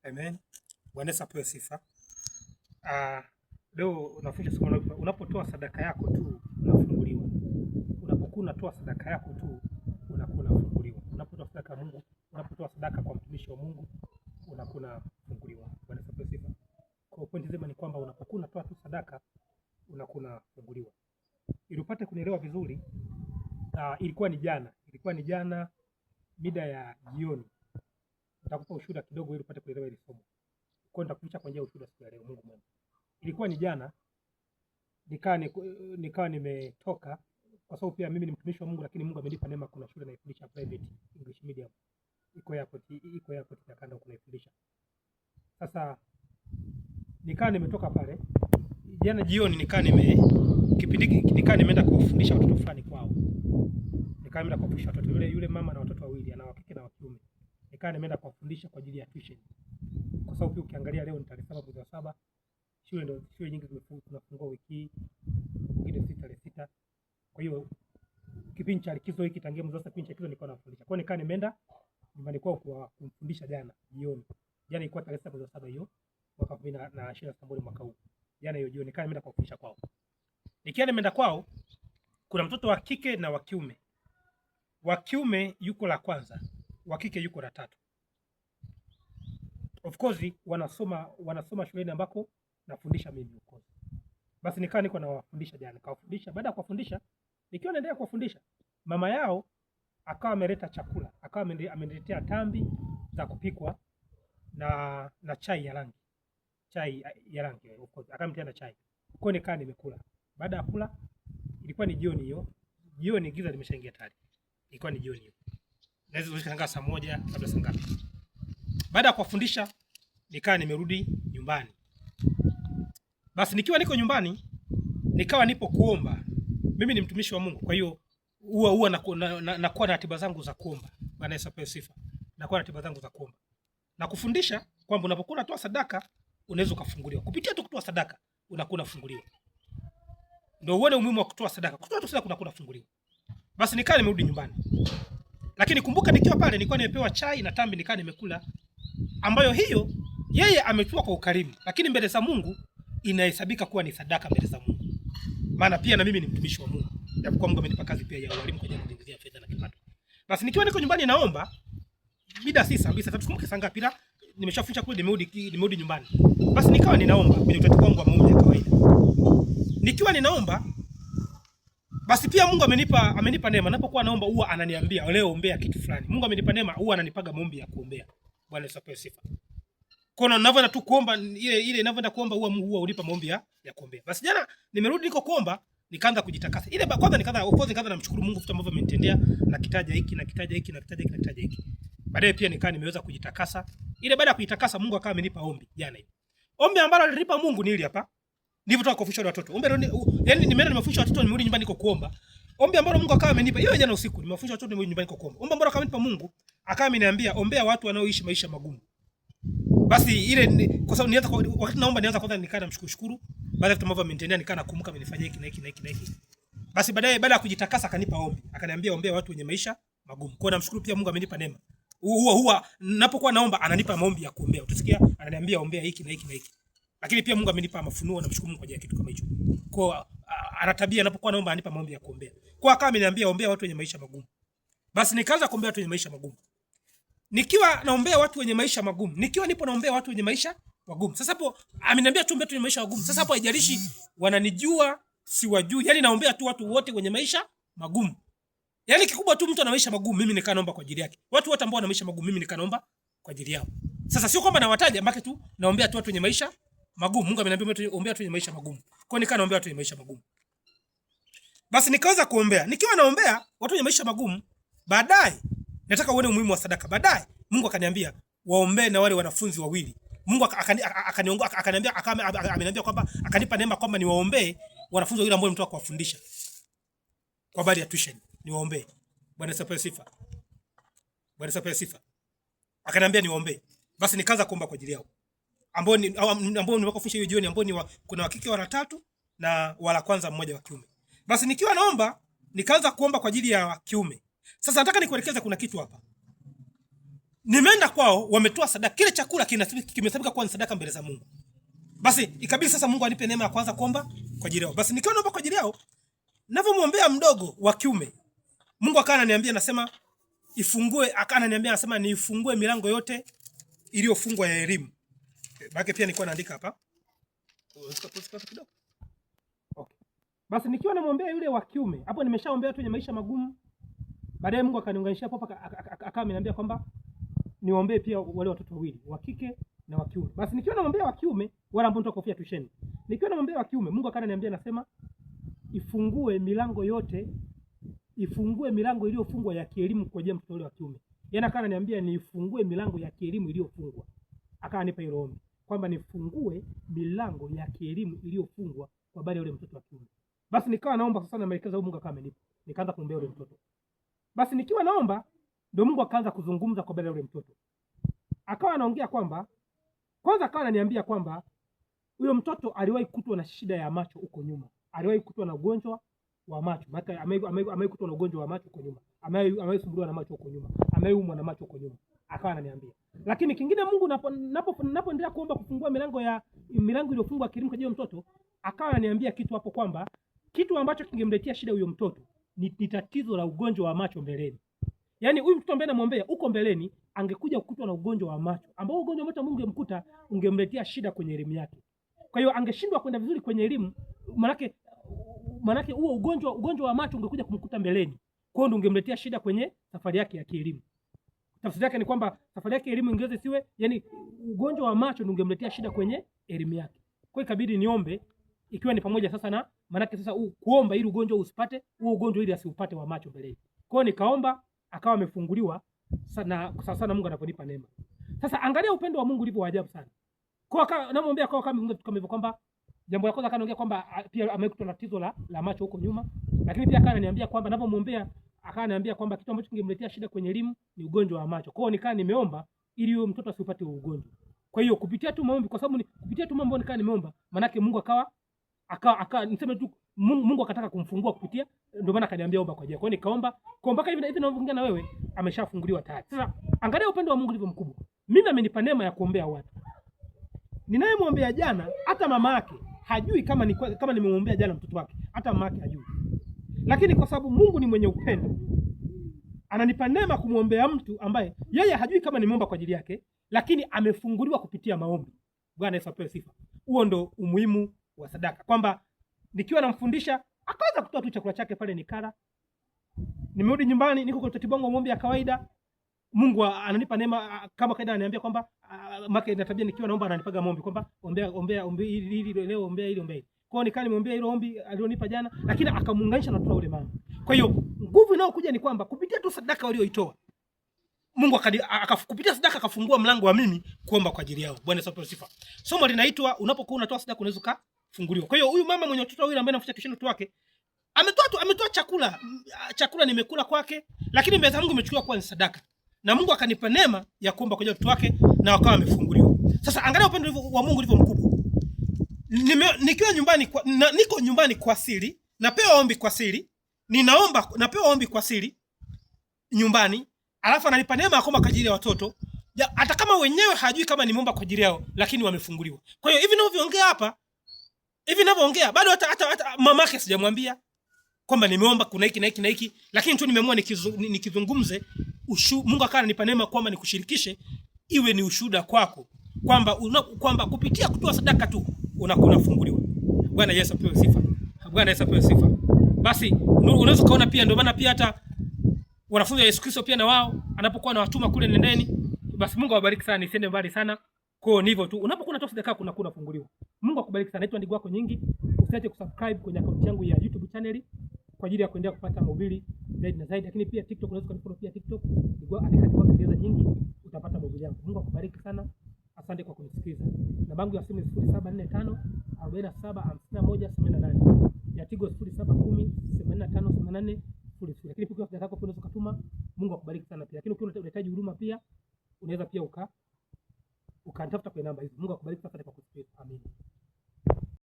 Amen. Bwana Yesu apewe sifa. Leo unafundisha somo la unapotoa sadaka yako tu unafunguliwa. Unapokuwa unatoa sadaka yako tu unakuwa unafunguliwa. Unapotoa sadaka ya Mungu, unapotoa sadaka kwa mtumishi wa Mungu unakuwa unafunguliwa. Bwana Yesu apewe sifa. Kwa pointi nzima ni kwamba unapokuwa unatoa tu sadaka unakuwa unafunguliwa. Ili upate kunielewa vizuri, ilikuwa ni jana mida ya jioni. Nitakupa ushuhuda kidogo ili upate kuelewa hili somo. Kwa nitakupisha kwa njia ya ushuhuda siku ya leo. Mungu mwema. Ilikuwa ni jana nikawa nimetoka, kwa sababu pia mimi ni mtumishi wa Mungu, lakini Mungu amenipa neema. Kuna shule naifundisha private English medium, iko airport ya kanda kunaifundisha. Sasa nikawa nimetoka pale jana jioni, nikawa nimeenda kufundisha watoto fulani kwao. Nikawa nimeenda kufundisha watoto, yule mama na watoto wawili, ana wa kike na wa kiume. Nikawa nimeenda kufundisha kwa ajili ya tuition, kwa sababu pia ukiangalia leo ni tarehe 7 mwezi wa 7. Shule nyingi zinafungua wiki hii, nyingine tarehe 6. Kwa hiyo kipindi cha likizo hiki tangia mwezi wa 7 kipindi cha likizo nilikuwa nafundisha. Kwa hiyo nikawa nimeenda nyumbani kwao kwa kumfundisha jana jioni. Jana ilikuwa tarehe 7 mwezi wa 7 hiyo mwaka 2023 mwaka huu. Jana hiyo jioni nikawa nimeenda kufundisha kwao. Nikiwa nimeenda kwao, kuna mtoto wa kike na wa kiume. Wa kiume yuko la kwanza, wa kike yuko la tatu. Of course wanasoma shuleni ambako nafundisha mimi huko. Basi nikawa niko nawafundisha jana, kawafundisha. Baada ya kuwafundisha, nikiwa naendelea kuwafundisha, mama yao akawa ameleta chakula, akawa ameniletea tambi za kupikwa na chai ya rangi. Of course akamtia na chai. Kwa hiyo nikaa nimekula. Baada ya kula, ilikuwa ni jioni hiyo. Jioni giza limeshaingia tayari. Ilikuwa ni jioni hiyo. Naweza kushangaa saa 1 kabla saa ngapi. Baada ya kuwafundisha, nikaa nimerudi nyumbani. Basi nikiwa niko nyumbani, nikawa nipo kuomba. Mimi ni mtumishi wa Mungu, kwa hiyo huwa nakuwa na ratiba zangu za kuomba. Bwana Yesu apewe sifa. Nakuwa na ratiba zangu za kuomba. Na kufundisha kwamba unapokuwa unatoa sadaka unaweza kufunguliwa. Kupitia tu kutoa sadaka unakuwa unafunguliwa. Ndio uone umuhimu wa kutoa sadaka. Kutoa tu sadaka unakuwa unafunguliwa. Basi nikaa nimerudi nyumbani. Lakini kumbuka nikiwa pale nilikuwa nimepewa chai na tambi, nikaa nimekula, ambayo hiyo yeye amechukua kwa ukarimu, lakini mbele za Mungu inahesabika kuwa ni sadaka mbele za Mungu. Maana pia na mimi ni mtumishi wa Mungu. Japokuwa Mungu amenipa kazi pia ya ualimu kwa ajili ya kuingizia fedha na kipato. Basi nikiwa niko nyumbani naomba, bida si saa 2 tukumbuke saa ngapi, nimeshafundisha kule, nimerudi nyumbani. Basi nikawa ninaomba kwenye utaratibu wangu wa maombi ya kawaida. Nikiwa ninaomba, basi pia Mungu amenipa neema. Ninapokuwa naomba huwa ananiambia leo ombea kitu fulani. Mungu amenipa neema, huwa ananipaga maombi ya kuombea. Bwana Yesu apewe sifa. Kuna ninavyoenda tu kuomba, ile ninavyoenda kuomba huwa unipa maombi ya kuombea. Basi jana nimerudi niko kuomba, nikaanza kujitakasa. Ile kwanza nikaanza namshukuru Mungu vitu ambavyo amenitendea, na kitaja hiki. Baadaye pia nimeweza kujitakasa. Ile baada ya kujitakasa Mungu akawa amenipa ombi jana hiyo. Ombi ambalo alinipa Mungu ni ile hapa. Nilivyotoka kufundisha watoto. Yaani nimeenda nimefundisha watoto, nimerudi nyumbani niko kuomba. Ombi ambalo Mungu akawa amenipa hiyo jana usiku, nimefundisha watoto, nimerudi nyumbani niko kuomba. Ombi ambalo akawa amenipa Mungu, akawa ameniambia ombea watu wanaoishi maisha magumu. Basi ile kwa sababu wakati nianza kwanza nikaa namshukuru. Baada ya vitu ambavyo amenitendea nikaa nakumbuka amenifanyia hiki na hiki. Basi baada ya kujitakasa akanipa ombi. Akaniambia ombea watu wenye maisha magumu. Kwa namshukuru pia Mungu amenipa neema. Huwa ninapokuwa naomba ananipa maombi ya kuombea. Utasikia ananiambia ombea hiki na hiki. Lakini pia Mungu amenipa mafunuo, namshukuru Mungu kwa ajili ya kitu kama hicho. Kwa ana tabia ninapokuwa naomba ananipa maombi ya kuombea. Kwa akawa ameniambia ombea watu wenye maisha magumu. Basi nikaanza kuombea watu wenye maisha magumu. Nikiwa naombea watu wenye maisha magumu, nikiwa nipo naombea watu wenye maisha magumu. Sasa hapo ameniambia tu ombea watu wenye maisha magumu. Sasa hapo haijalishi wananijua siwajui, yani naombea tu watu wote wenye maisha magumu. Yani kikubwa tu mtu ana maisha magumu, mimi nikaa naomba kwa ajili yake. Watu wote ambao wana maisha magumu mimi nikaa naomba kwa ajili yao. Sasa sio kwamba nawataja mpaka tu naombea tu watu wenye maisha magumu. Mungu ameniambia ombea watu wenye maisha magumu. Kwa hiyo nikaa naombea watu wenye maisha magumu. Basi nikaanza kuombea. Nikiwa naombea watu wenye maisha magumu, baadaye nataka uone umuhimu wa sadaka. Baadaye Mungu akaniambia waombee na wale wanafunzi wawili. Mungu akaniambia ameniambia kwamba akanipa neema kwamba niwaombee wanafunzi wawili ambao nimetoka kuwafundisha kwa habari ya tuition. Niwaombee. Bwana Yesu apewe sifa. Bwana Yesu apewe sifa. Akaniambia niwaombee. Basi nikaanza kuomba kwa ajili yao. Ambao nimekufundisha hiyo jioni, ambao kuna wa kike wa 3 na wala kwanza mmoja wa kiume. Basi nikiwa naomba nikaanza kuomba kwa ajili ya kiume. Sasa nataka nikuelekeza kuna kitu hapa. Nimeenda kwao, wametoa sadaka, kile chakula kimesabika kuwa ni sadaka mbele za Mungu. Basi ikabidi sasa Mungu anipe neema ya kwanza kuomba kwa ajili yao. Basi nikiwa naomba kwa ajili yao, ninapomwombea mdogo wa kiume, Mungu akawa ananiambia, nasema ifungue, akawa ananiambia, nasema niifungue milango yote iliyofungwa ya elimu. Baki pia nilikuwa naandika hapa. Okay. Basi nikiwa namwombea yule wa kiume, hapo nimeshaombea tu maisha magumu. Baadaye Mungu akaniunganisha hapo, akawa ameniambia kwamba niombee pia wale watoto wawili, wa kike na wa kiume. Basi nikiwa namwombea wa kiume, wala ambao nitoka kufia tuition. Nikiwa namwombea wa kiume, Mungu akaniambia, nasema ifungue milango yote, ifungue milango iliyofungwa ya kielimu kwa ajili ya mtoto yule wa kiume. Yaani akawa ananiambia nifungue milango ya kielimu iliyofungwa. Akawa anipa hilo ombi kwamba nifungue milango ya kielimu iliyofungwa kwa bali yule mtoto wa kiume. Basi nikawa naomba sasa, na maelekezo Mungu akawa amenipa. Nikaanza kumwombea yule mtoto. Basi nikiwa naomba, ndio Mungu akaanza kuzungumza kwa bali yule mtoto. Akawa anaongea kwamba, kwanza akawa ananiambia kwamba huyo mtoto aliwahi kutwa na shida ya macho huko nyuma. Aliwahi kutwa na ugonjwa wa macho. Maana amewahi kutwa na ugonjwa wa macho huko nyuma. Amewahi sumbuliwa na macho huko nyuma. Ameumwa na macho huko nyuma. Akawa ananiambia. Lakini kingine, Mungu napoendelea kuomba kufungua milango iliyofungwa kilimo kwa hiyo mtoto, akawa ananiambia kitu hapo kwamba kitu ambacho kingemletea shida huyo mtoto ni tatizo la ugonjwa wa macho mbeleni. Yaani huyu mtoto ambaye namwombea huko mbeleni angekuja kukutwa na ugonjwa wa macho, ambao ugonjwa wa macho Mungu ungemkuta ungemletea shida kwenye elimu yake. Kwa hiyo angeshindwa kwenda vizuri kwenye elimu, manake huo ugonjwa wa macho ungekuja kumkuta mbeleni. Kwa hiyo ungemletea shida kwenye safari yake ya kielimu. Tafsiri yake ni kwamba safari yake elimu ingeweza siwe, yani ugonjwa wa macho ungemletea shida kwenye elimu yake. Kwa hiyo ikabidi niombe, ikiwa ni pamoja sasa na manake sasa kuomba ili ugonjwa usipate, huo ugonjwa ili asiupate wa macho mbeleni. Kwa hiyo nikaomba, akawa amefunguliwa sana Mungu anaponipa neema. Sasa angalia upendo wa Mungu ulivyo ajabu sana. Kwa namwombea kwa kama hivyo kwamba jambo la kwanza kanaongea kwamba pia amekutwa na tatizo la macho huko nyuma, lakini pia ananiambia kwamba ninapomwombea akaniambia kwamba kitu ambacho kingemletea shida kwenye elimu ni ugonjwa wa macho. Kwa hiyo nikaa nimeomba ili huyo mtoto asipate ugonjwa. Kwa hiyo kupitia tu maombi, kwa sababu kupitia tu mambo nikaa nimeomba, maana yake Mungu akawa niseme tu Mungu akataka kumfungua kupitia, ndio maana akaniambia omba kwa ajili. Kwa hiyo nikaomba, kwa mpaka hivi ninavyoongea na wewe ameshafunguliwa tayari. Sasa angalia upendo wa Mungu ulivyo mkubwa. Mimi amenipa neema ya kuombea watu. Ninayemwombea jana, hata mama yake hajui kama nimemwombea jana mtoto wake. Hata mama yake hajui. Lakini kwa sababu Mungu ni mwenye upendo, ananipa neema kumwombea mtu ambaye yeye hajui kama nimeomba kwa ajili yake, lakini amefunguliwa kupitia maombi. Bwana Yesu apewe sifa. Huo ndo umuhimu wa sadaka. Kwamba nikiwa namfundisha, akaanza kutoa tu chakula chake pale nikala. Nimerudi nyumbani, niko kwa utaratibu wangu wa maombi ya kawaida. Mungu ananipa neema kama kawaida, ananiambia kwamba maka na tabia nikiwa naomba ananipaga maombi kwamba ombea ili leo, ombea ili. Kwa hiyo nikaa nimeombea ile ombi alionipa jana, lakini akamuunganisha na toa ule mama. Kwa hiyo nguvu inayokuja ni kwamba kupitia tu sadaka walioitoa, Mungu kupitia sadaka akafungua mlango wa mimi kuomba kwa ajili yao. Bwana Yesu sifa. Somo linaitwa unapokuwa unatoa sadaka unaweza kufunguliwa. Kwa hiyo huyu mama mwenye watoto wawili ambaye anafundisha kishindo tu wake ametoa chakula nimekula kwake, lakini mbele za Mungu imechukua kwa sadaka. Na Mungu akanipa neema ya kuomba kwa ajili ya watoto wake na wakawa wamefunguliwa. Sasa angalia upendo wa Mungu ulivyo mkubwa. Nikiwa nyumbani niko nyumbani kwa siri, napewa ombi kwa siri, napewa ombi kwa siri nyumbani, alafu ananipa neema ya kuomba kwa ajili ya watoto. Hata kama wenyewe hajui kama nimeomba kwa ajili yao, lakini wamefunguliwa. Kwa hiyo hivi ninavyoongea hapa, bado hata mamake sijamwambia kwamba nimeomba kuna hiki na hiki na hiki, lakini tu nimeamua nikizungumze. Mungu akawa ananipa neema kwamba nikushirikishe, iwe ni ushuhuda kwako kwamba kupitia kutoa sadaka tu unafunguliwa. Bwana Yesu apewe sifa. Bwana Yesu apewe sifa. Basi unaweza kaona pia, ndio maana pia hata wanafunzi wa Yesu Kristo pia na wao anapokuwa anawatuma kule nendeni, basi Mungu awabariki sana, nisiende mbali sana. Kwa hiyo ndivyo tu unapokuwa unatoa sadaka unafunguliwa. Mungu akubariki sana. Naitwa ndugu wako Nyingi. Usiache kusubscribe kwenye akaunti yangu ya YouTube channel kwa ajili ya kuendelea kupata mahubiri zaidi na zaidi, lakini pia TikTok unaweza kunifollow pia TikTok. Andika Kiingereza Nyingi utapata mahubiri yangu. Mungu akubariki sana. Asante kwa kunisikiliza. Namba yangu ya simu ni 0745 47 51 88. Ya Tigo 0710 85 88 00. Lakini pia sadaka yako unaweza kutuma. Mungu akubariki sana pia. Lakini ukiwa unahitaji huduma pia unaweza pia ukanitafuta kwa namba hizo. Mungu akubariki sana kwa kusikiliza. Amen.